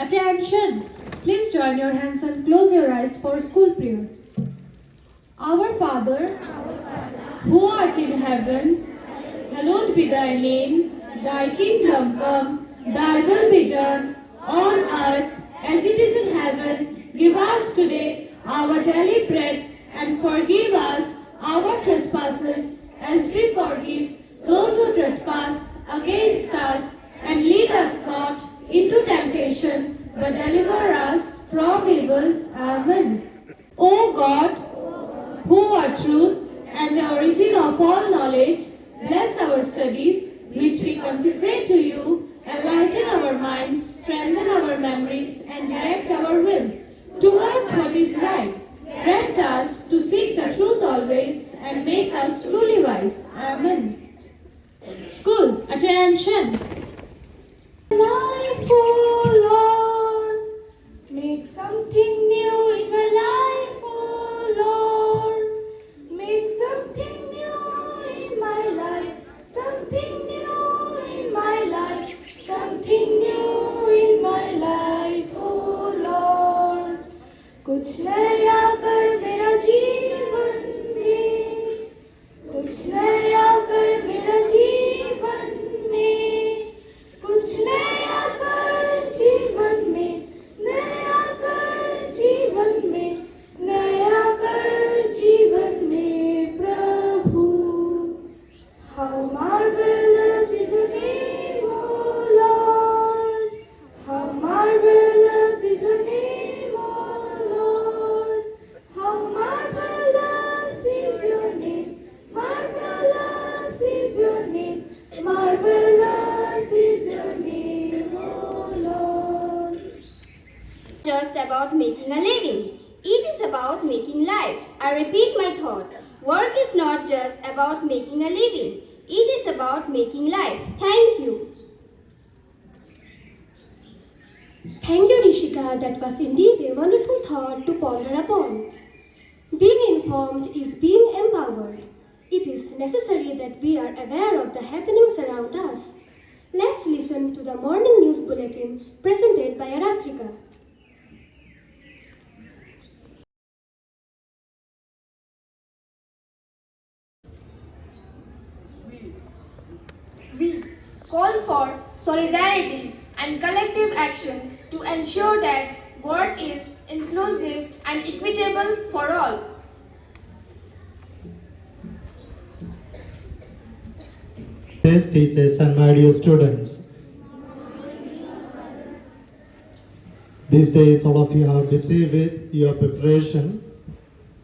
Attention! Please join your hands and close your eyes for school prayer. Our Father, who art in heaven, hallowed be thy name. Thy kingdom come, thy will be done, on earth as it is in heaven. Give us today our daily bread, and forgive us our trespasses, as we forgive those who trespass against us. And lead us not into temptation, but deliver us from evil. Amen. O God, who are truth and the origin of all knowledge, bless our studies, which we consecrate to you, enlighten our minds, strengthen our memories, and direct our wills towards what is right. Grant us to seek the truth always and make us truly wise. Amen. School, attention! Life, oh Lord, make something new in my life, oh Lord, make something new in my life, something new in my life, something new in my life, oh Lord. कुछ नया कर मेरा जीवन में, कुछ नया कर मेरा जीवन में, कुछ नया कर जीवन में, नया कर जीवन में, नया कर जीवन में प्रभु. How marvelous is your name, O Lord. How marvelous is your name, O Lord. How marvelous is your name. Marvelous is your name. Marvelous is your name, O Lord. Just about making a living. It is about making life. I repeat my thought. Work is not just about making a living. It is about making life. Thank you. Thank you, Rishika. That was indeed a wonderful thought to ponder upon. Being informed is being empowered. It is necessary that we are aware of the happenings around us. Let's listen to the morning news bulletin presented by Aratrika. We call for solidarity and collective action to ensure that work is inclusive and equitable for all. Today's teachers and my dear students. These days all of you are busy with your preparation.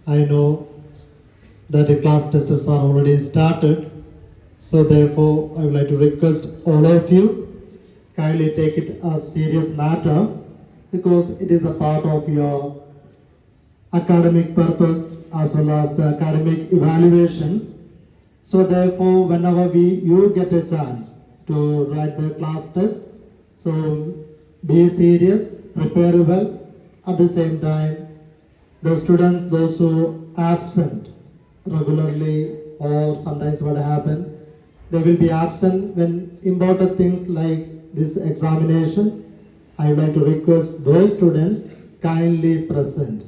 I know that the class tests are already started. So therefore, I would like to request all of you kindly take it as serious matter, because it is a part of your academic purpose as well as the academic evaluation. So therefore, whenever you get a chance to write the class test, so be serious, prepare well. At the same time, the students, those who absent regularly, or sometimes what happen, they will be absent when important things like this examination. I would like to request those students kindly present,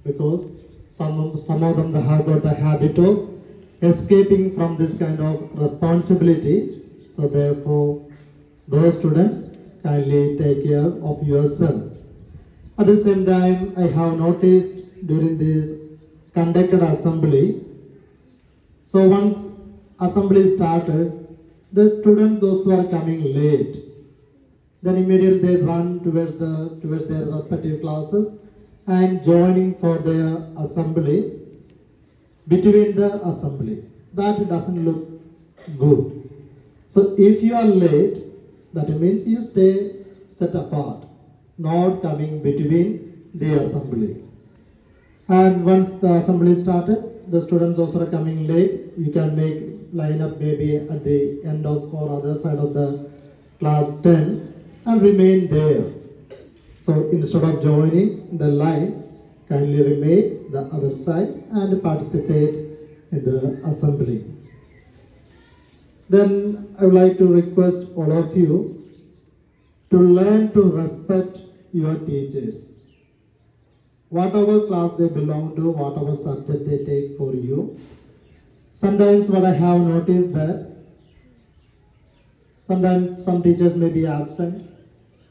because some of them have got a habit of escaping from this kind of responsibility. So therefore, those students kindly take care of yourself. At the same time, I have noticed during this conducted assembly, so once assembly started, the students, those who are coming late, then immediately they run towards their respective classes and joining for their assembly between the assembly. That doesn't look good. So if you are late, that means you stay set apart, not coming between the assembly. And once the assembly started, the students also are coming late. You can make line up maybe at the end of or other side of the class 10 and remain there. So instead of joining the line, kindly remain the other side and participate in the assembly. Then I would like to request all of you to learn to respect your teachers. Whatever class they belong to, whatever subject they take for you. Sometimes what I have noticed that sometimes some teachers may be absent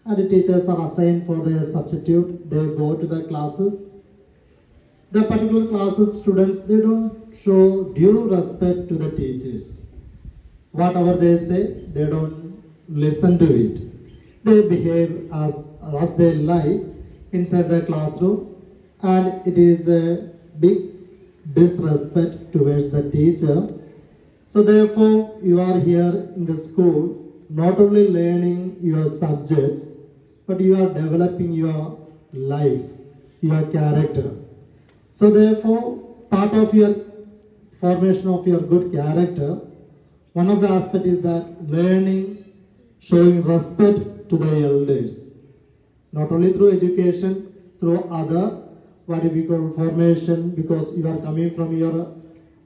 and the teachers are assigned for their substitute. They go to the classes. The particular classes students, they don't show due respect to the teachers. Whatever they say, they don't listen to it. They behave as they like inside the classroom, and it is a big disrespect towards the teacher. So therefore, you are here in the school, not only learning your subjects, but you are developing your life, your character. So therefore, part of your formation of your good character, one of the aspects is that learning, showing respect to the elders. Not only through education, through other, what we call formation, because you are coming from your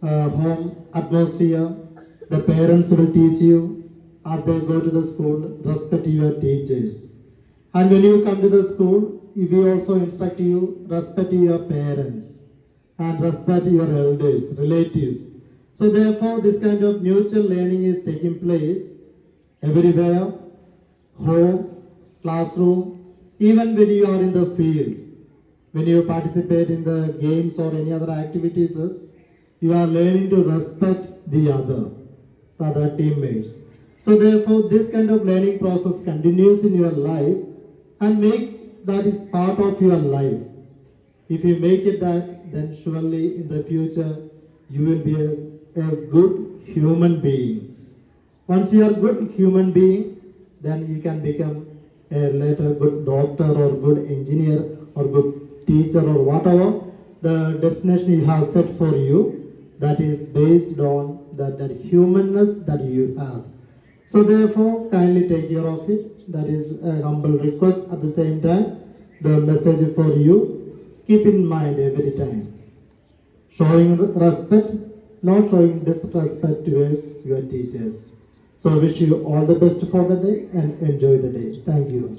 home atmosphere. The parents will teach you as they go to the school, respect your teachers. And when you come to the school, we also instruct you, respect your parents and respect your elders, relatives. So therefore, this kind of mutual learning is taking place everywhere, home, classroom, even when you are in the field. When you participate in the games or any other activities, you are learning to respect the other teammates. So therefore, this kind of learning process continues in your life and make that is part of your life. If you make it that, then surely in the future you will be a good human being. Once you are a good human being, then you can become a later good doctor or good engineer or good teacher or whatever the destination you have set for you, that is based on that humanness that you have. So therefore, kindly take care of it. That is a humble request. At the same time, the message for you, keep in mind every time. Showing respect, not showing disrespect towards your teachers. So wish you all the best for the day and enjoy the day. Thank you.